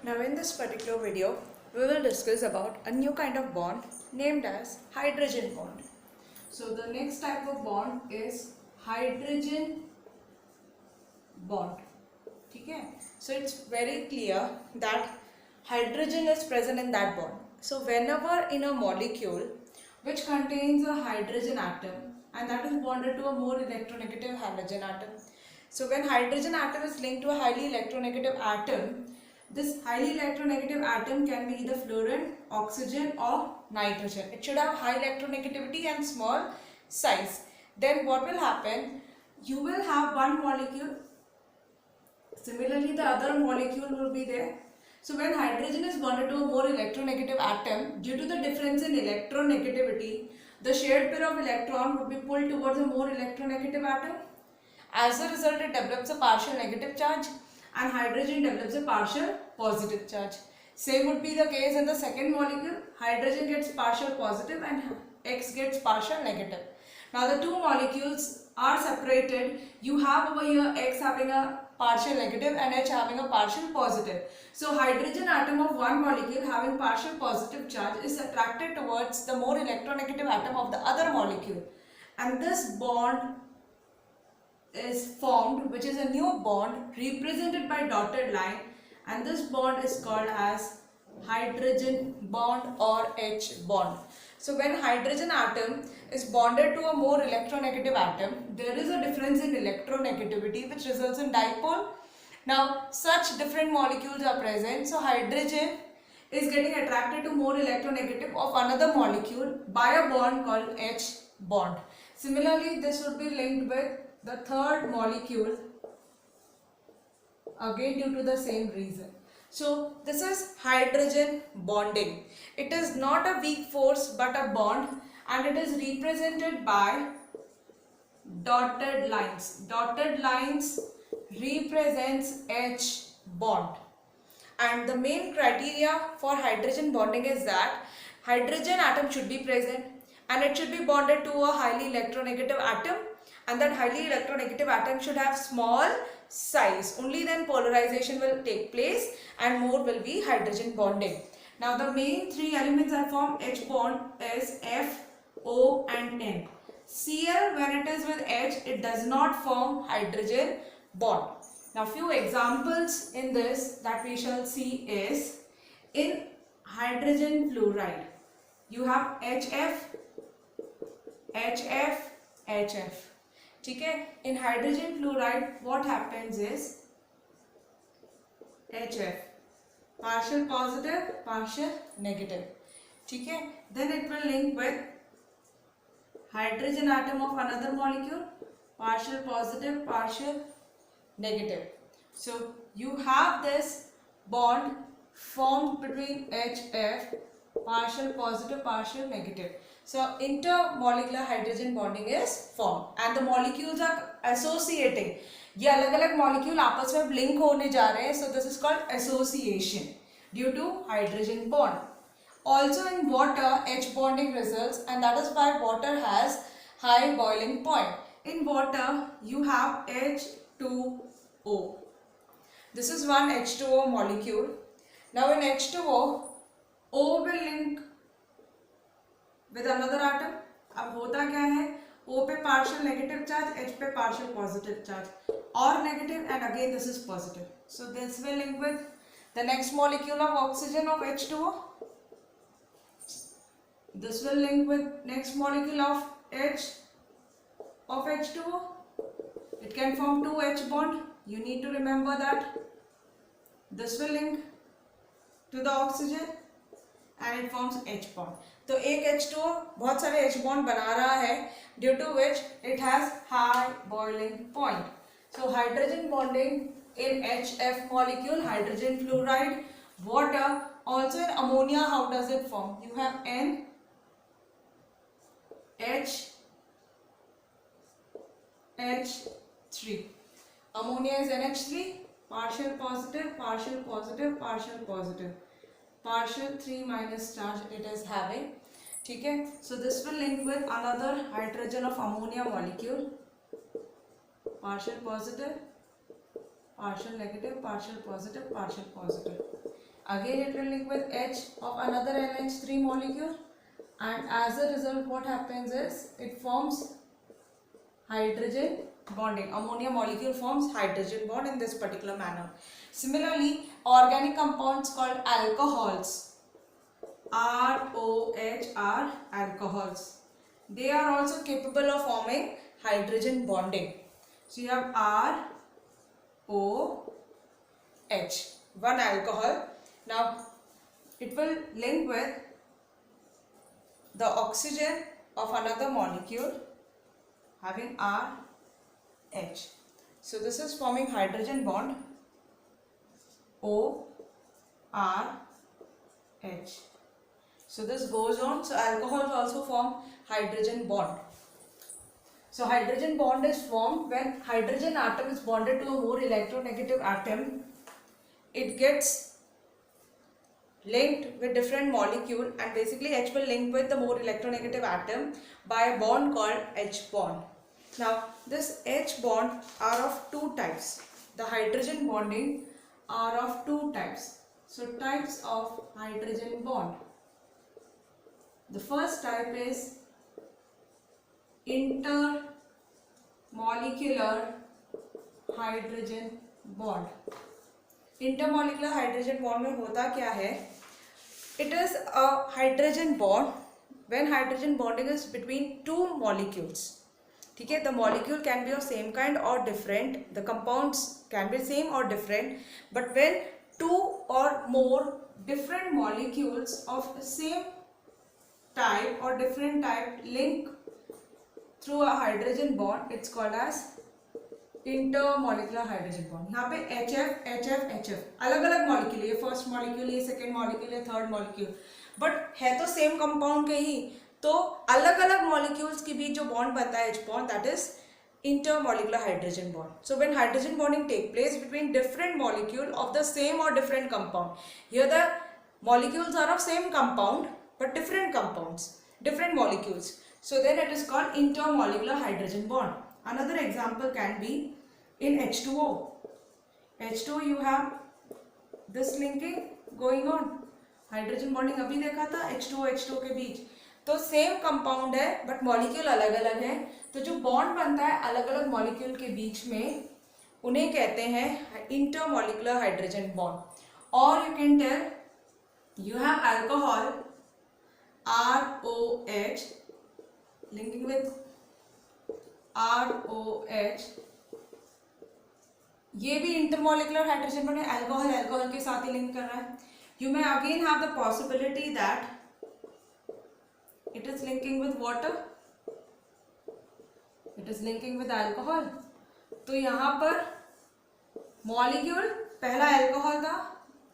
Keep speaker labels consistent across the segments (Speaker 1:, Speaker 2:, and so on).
Speaker 1: Now in this particular video, we will discuss about a new kind of bond named as hydrogen bond. So the next type of bond is hydrogen bond. Okay? So it's very clear that hydrogen is present in that bond. So whenever in a molecule which contains a hydrogen atom and that is bonded to a more electronegative halogen atom. So when hydrogen atom is linked to a highly electronegative atom, this highly electronegative atom can be either fluorine, oxygen or nitrogen. It should have high electronegativity and small size. Then what will happen? You will have one molecule. Similarly, the other molecule will be there. So when hydrogen is bonded to a more electronegative atom, due to the difference in electronegativity, the shared pair of electron would be pulled towards a more electronegative atom. As a result, it develops a partial negative charge and hydrogen develops a partial positive charge. Same would be the case in the second molecule. Hydrogen gets partial positive and X gets partial negative. Now the two molecules are separated. You have over here X having a partial negative and H having a partial positive. So hydrogen atom of one molecule having partial positive charge is attracted towards the more electronegative atom of the other molecule. And this bond is formed, which is a new bond represented by dotted line, and this bond is called as hydrogen bond or H bond. So when hydrogen atom is bonded to a more electronegative atom, there is a difference in electronegativity which results in dipole. Now such different molecules are present, so hydrogen is getting attracted to more electronegative of another molecule by a bond called H bond. Similarly, this would be linked with the third molecule again due to the same reason. So this is hydrogen bonding. It is not a weak force but a bond, and it is represented by dotted lines. Dotted lines represents H bond. And the main criteria for hydrogen bonding is that hydrogen atom should be present and it should be bonded to a highly electronegative atom, and that highly electronegative atom should have small size. Only then polarization will take place and more will be hydrogen bonding. Now the main three elements that form H bond is F, O and N. Cl, when it is with H, it does not form hydrogen bond. Now few examples in this that we shall see is in hydrogen fluoride. You have HF, HF, HF. Okay? In hydrogen fluoride, what happens is HF, partial positive, partial negative. Okay? Then it will link with hydrogen atom of another molecule, partial positive, partial negative. So you have this bond formed between HF, partial positive, partial negative. So intermolecular hydrogen bonding is formed and the molecules are associating. ये अलग अलग molecule आपस में link होने जा रहे हैं. So this is called association due to hydrogen bond. Also in water, H bonding results, and that is why water has high boiling point. In water, you have H2O. This is one H2O molecule. Now in H2O, O will link with another atom. अब होता क्या है? O पे partial negative charge, H पे partial positive charge, or negative, and again this is positive. So this will link with the next molecule of oxygen of H2O. This will link with next molecule of H of H2O. It can form two H bond. You need to remember that. This will link to the oxygen and it forms H bond. तो एक H2O बहुत सारे H bond बना रहा है due to which it has high boiling point. So hydrogen bonding in HF molecule, hydrogen fluoride, water. Also in ammonia, how does it form? You have N, H, H3. Ammonia is NH3, partial positive, partial positive, partial positive. Partial 3 minus charge it is having. Okay? So this will link with another hydrogen of ammonia molecule. Partial positive, partial negative, partial positive, partial positive. Again it will link with H of another NH3 molecule, and as a result what happens is it forms hydrogen bonding. Ammonia molecule forms hydrogen bond in this particular manner. Similarly, organic compounds called alcohols, ROH, are alcohols. They are also capable of forming hydrogen bonding. So you have ROH, one alcohol. Now it will link with the oxygen of another molecule having RH. So this is forming hydrogen bond ORH. So this goes on. So alcohols also form hydrogen bond. So hydrogen bond is formed when hydrogen atom is bonded to a more electronegative atom. It gets linked with different molecule, and basically H will link with the more electronegative atom by a bond called H bond. Now this H bond are of two types. The hydrogen bonding are of two types. So types of hydrogen bond. The first type is intermolecular hydrogen bond. Intermolecular hydrogen bond में होता क्या है? It is a hydrogen bond when hydrogen bonding is between two molecules. ठीक है, the molecule can be of same kind or different, the compounds can be same or different, but when two or more different molecules of same type or different type link through a hydrogen bond, it's called as intermolecular hydrogen bond. यहाँ पे HF, HF, HF अलग अलग molecule, ये first molecule, ये second molecule, ये third molecule, but है तो same compound के ही. तो अलग अलग मॉलिक्यूल्स के बीच जो बॉन्ड बनता है H bond, that is intermolecular hydrogen bond. So when hydrogen bonding take place between different molecule of the same or different compound, here the molecules are of same compound but different compounds, different molecules. So then it is called intermolecular hydrogen bond. Another example can be in H2O. H2O you have this linking going on. Hydrogen bonding अभी देखा था H2O H2O के बीच. तो same compound है but molecule अलग अलग है. तो जो बॉन्ड बनता है अलग अलग मॉलिक्यूल के बीच में, उन्हें कहते हैं इंटरमॉलिक्यूलर हाइड्रोजन बॉन्ड. और you can tell you have alcohol ROH linking with ROH. ये भी इंटरमॉलिकुलर हाइड्रोजन बॉन्ड है, अल्कोहल अल्कोहल के साथ ही लिंक कर रहा है. You may again have the possibility that it is linking with water, it is linking with alcohol. तो यहाँ पर मॉलिक्यूल पहला अल्कोहल था,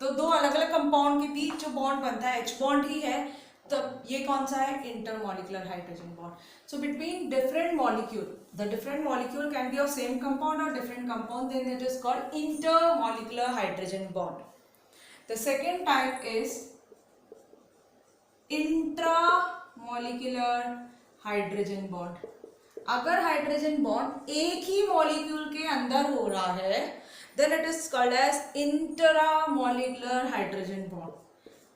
Speaker 1: तो दो अलग अलग कंपाउंड के बीच जो बॉन्ड बनता है H बॉन्ड ही है, तब ये कौन सा है? Intermolecular hydrogen bond. So between different molecule, the different molecule can be of same compound और different compound, then it is called intermolecular hydrogen bond. The second type is intramolecular hydrogen bond. अगर hydrogen bond एक ही molecule के अंदर हो रहा है, then it is called as intramolecular hydrogen bond.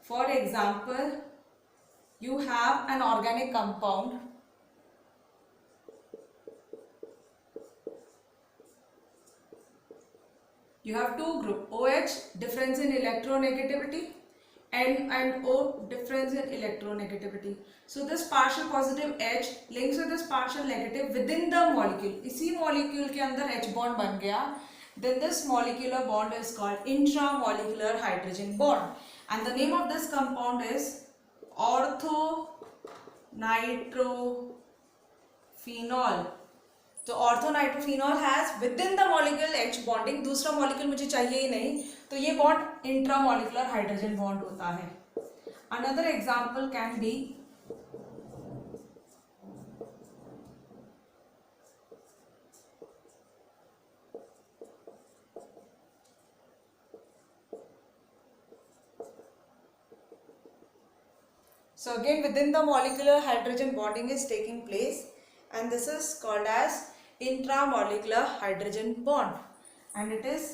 Speaker 1: For example, you have an organic compound, you have two group, OH difference in electronegativity, N and O difference in electronegativity. So this partial positive H links with this partial negative within the molecule. इसी molecule के अंदर H bond बन गया. Then this molecular bond is called intramolecular hydrogen bond, and the name of this compound is orthonitrophenol. तो orthonitrophenol has within the molecule H bonding. दूसरा molecule मुझे चाहिए ही नहीं, तो ये bond intramolecular hydrogen bond होता है. Another example can be so again within the molecular hydrogen bonding is taking place, and this is called as intramolecular hydrogen bond, and it is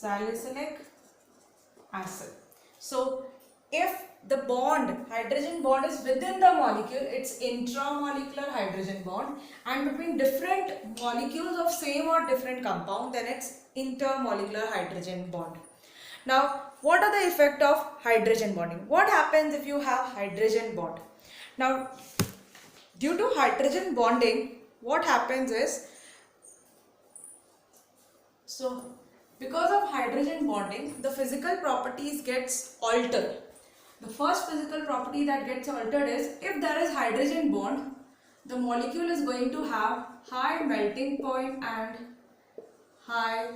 Speaker 1: salicylic acid. So if the bond, hydrogen bond is within the molecule, it's intramolecular hydrogen bond, and between different molecules of same or different compound, then it's intermolecular hydrogen bond. Now, what are the effect of hydrogen bonding? What happens if you have hydrogen bond? Now, due to hydrogen bonding, what happens is, so because of hydrogen bonding, the physical properties gets altered. The first physical property that gets altered is, if there is hydrogen bond, the molecule is going to have high melting point and high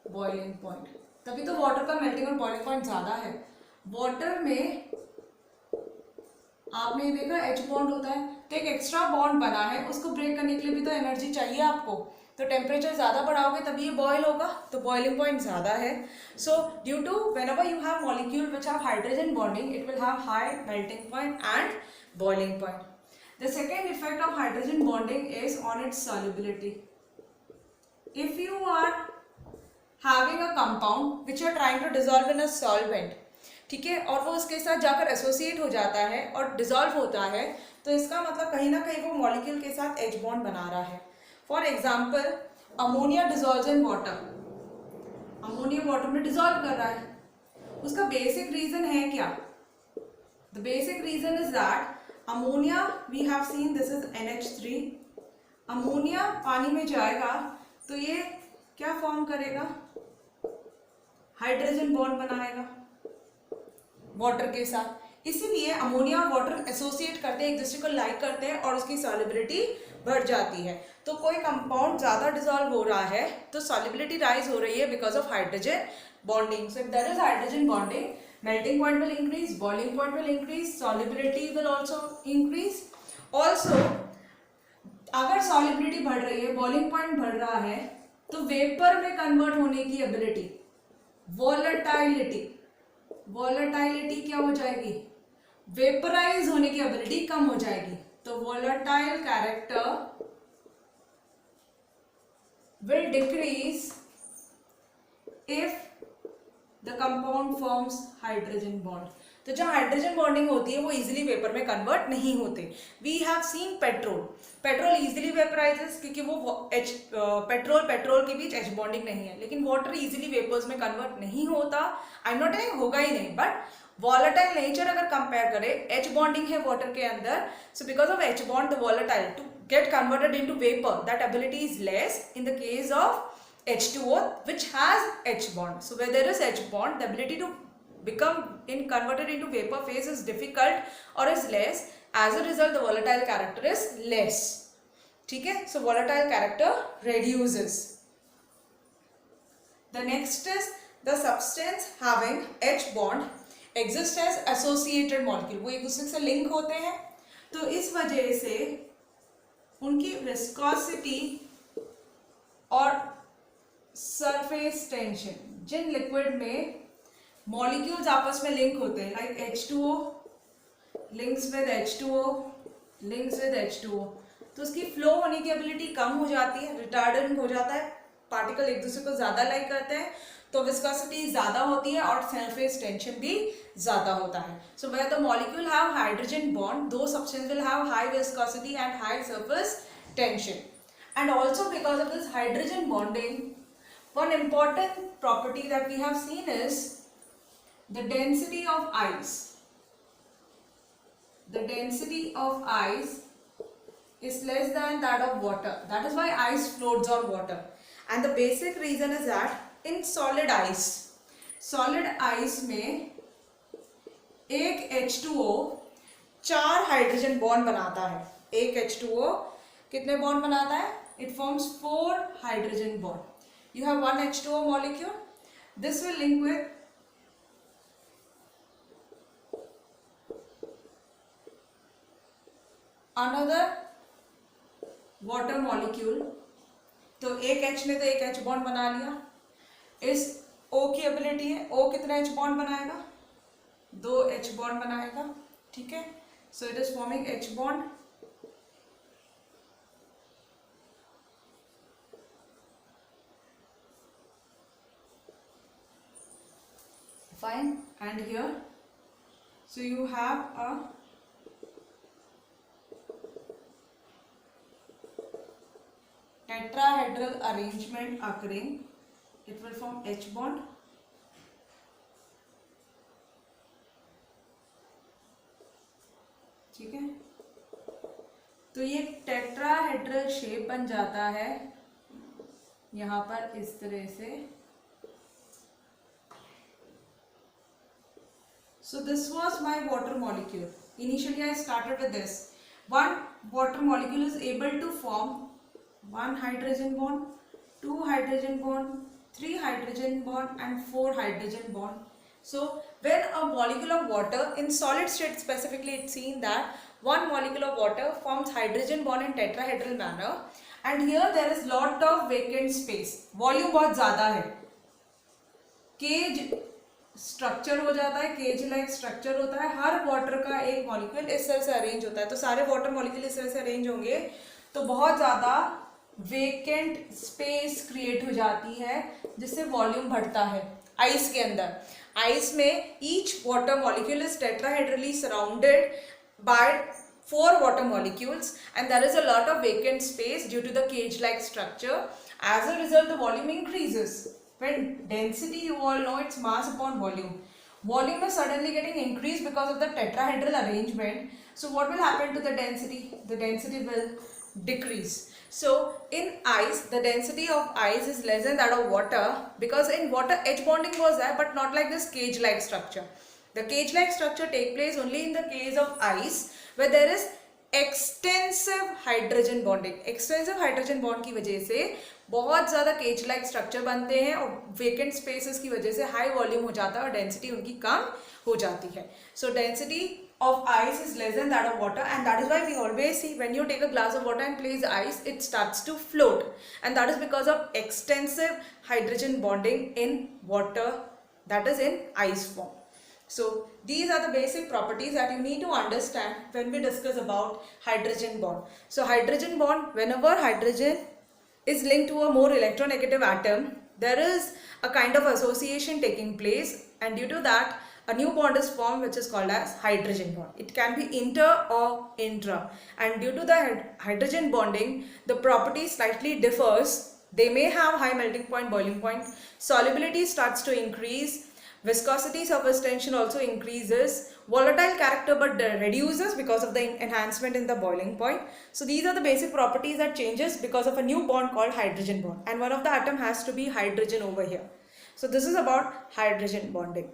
Speaker 1: boiling point. तभी तो water का melting और boiling point ज़्यादा है. Water में आपने देखा H bond होता है, तो एक एक्स्ट्रा बॉन्ड बना है, उसको ब्रेक करने के लिए भी तो एनर्जी चाहिए आपको. तो टेम्परेचर ज़्यादा बढ़ाओगे तभी ये बॉयल होगा, तो बॉइलिंग पॉइंट ज़्यादा है. So due to whenever you have molecule which have hydrogen bonding, it will have high melting point and boiling point. The second effect of hydrogen bonding is on its solubility. If you are having a compound which you are trying to dissolve in a solvent, ठीक है, और वो उसके साथ जाकर associate हो जाता है और डिसॉल्व होता है, तो इसका मतलब कहीं ना कहीं वो मॉलिक्यूल के साथ H बॉन्ड बना रहा है. For example, ammonia dissolves in water. Ammonia water में डिसॉल्व कर रहा है. उसका बेसिक रीजन है क्या? The basic reason is that ammonia, we have seen this is NH3. Ammonia पानी में जाएगा तो ये क्या फॉर्म करेगा? हाइड्रोजन बॉन्ड बनाएगा वाटर के साथ. इसीलिए अमोनिया और वाटर एसोसिएट करते हैं, एक दूसरे को लाइक करते हैं और उसकी सॉल्युबिलिटी बढ़ जाती है. तो कोई कंपाउंड ज़्यादा डिसॉल्व हो रहा है तो सॉल्युबिलिटी राइज हो रही है because of hydrogen bonding. So if there is hydrogen bonding, melting point will increase, boiling point will increase, solubility will also increase. Also, अगर solubility बढ़ रही है, boiling point बढ़ रहा है, तो वेपर में कन्वर्ट होने की एबिलिटी, वॉलेटाइलिटी क्या हो जाएगी? वेपराइज होने की एबिलिटी कम हो जाएगी. तो volatile character will decrease if the compound forms hydrogen bond. तो जब हाइड्रोजन बॉन्डिंग होती है वो इजीली वेपर में कन्वर्ट नहीं होते. We have seen petrol easily vaporises, क्योंकि वो पेट्रोल के बीच H बॉन्डिंग नहीं है. लेकिन वाटर इजीली वेपर्स में कन्वर्ट नहीं होता. आई एम नॉट सेइंग होगा ही नहीं, बट वॉलेटाइल नेचर अगर कंपेयर करें, H बॉन्डिंग है वाटर के अंदर, so because of H bond the volatile to get converted into vapour, that ability is less in the case of H2O which has H bond. So where there is H bond, the ability to become converted into vapor phase is difficult or is less. As a result, the volatile character is less. ठीक है? So volatile character reduces. The next is the substance having H bond exist as associated molecule. वो एक दूसरे से link होते हैं, तो इस वजह से उनकी विस्कोसिटी और सरफेस टेंशन, जिन लिक्विड में मॉलिक्यूल्स आपस में लिंक होते हैं, like H2O links with H2O links with H2O, तो उसकी फ्लो होने की एबिलिटी कम हो जाती है, रिटार्डेंट हो जाता है, पार्टिकल एक दूसरे को ज़्यादा लाइक करते हैं, तो विस्कोसिटी ज़्यादा होती है और सरफेस टेंशन भी ज़्यादा होता है. So where the molecule have hydrogen bond, those substance will have high viscosity and high surface tension. And also because of this hydrogen bonding, one important property that we have seen is the density of ice. The density of ice is less than that of water. That is why ice floats on water. And the basic reason is that in solid ice में एक H2O 4 hydrogen bond बनाता है. एक H2O कितने bond बनाता है? It forms 4 hydrogen bond. You have one H2O molecule. This will link with another water molecule. तो एक H ने तो एक H बॉन्ड बना लिया. इस O की एबिलिटी है, O कितना H बॉन्ड बनाएगा? 2 H बॉन्ड बनाएगा. ठीक है, so it is forming H bond. Fine. And here, so you have a tetrahedral arrangement occurring. It will form H bond. ठीक है, तो ये टेट्राहेड्रल शेप बन जाता है यहाँ पर इस तरह से. So this was my water molecule. Initially I started with this. One water molecule is able to form one hydrogen bond, two hydrogen bond, three hydrogen bond and four hydrogen bond. So when a molecule of water in solid state specifically, it's seen that one molecule of water forms hydrogen bond in tetrahedral manner, and here there is lot of vacant space. Volume बहुत ज़्यादा है. Cage structure हो जाता है, cage like structure होता है. हर water का एक मॉलिक्यूल इस तरह से अरेंज होता है. तो सारे वाटर मॉलिक्यूल इस तरह से अरेंज होंगे तो बहुत ज़्यादा वेकेंट स्पेस क्रिएट हो जाती है, जिससे वॉल्यूम बढ़ता है. आइस के अंदर, आइस में each water molecule is tetrahedrally surrounded by 4 water molecules, and there is a lot of vacant space due to the cage like structure. As a result, the volume increases. When density, you all know, it's mass upon volume. Volume is suddenly getting increased because of the tetrahedral arrangement. So what will happen to the density? The density will decrease. So in ice, the density of ice is less than that of water, because in water H bonding was there, but not like this cage like structure. The cage like structure take place only in the case of ice, where there is extensive hydrogen bonding. Extensive hydrogen bond की वजह से बहुत ज़्यादा cage like structure बनते हैं, और vacant spaces की वजह से हाई वॉल्यूम हो जाता है और डेंसिटी उनकी कम हो जाती है. सो density of ice is less than that of water, and that is why we always see when you take a glass of water and place ice, it starts to float, and that is because of extensive hydrogen bonding in water, that is in ice form. So these are the basic properties that you need to understand when we discuss about hydrogen bond. So hydrogen bond, whenever hydrogen is linked to a more electronegative atom, there is a kind of association taking place, and due to that a new bond is formed, which is called as hydrogen bond. It can be inter or intra, and due to the hydrogen bonding, the property slightly differs. They may have high melting point, boiling point, solubility starts to increase, viscosity, surface tension also increases, volatile character but reduces because of the enhancement in the boiling point. So these are the basic properties that changes because of a new bond called hydrogen bond, and one of the atom has to be hydrogen over here. So this is about hydrogen bonding.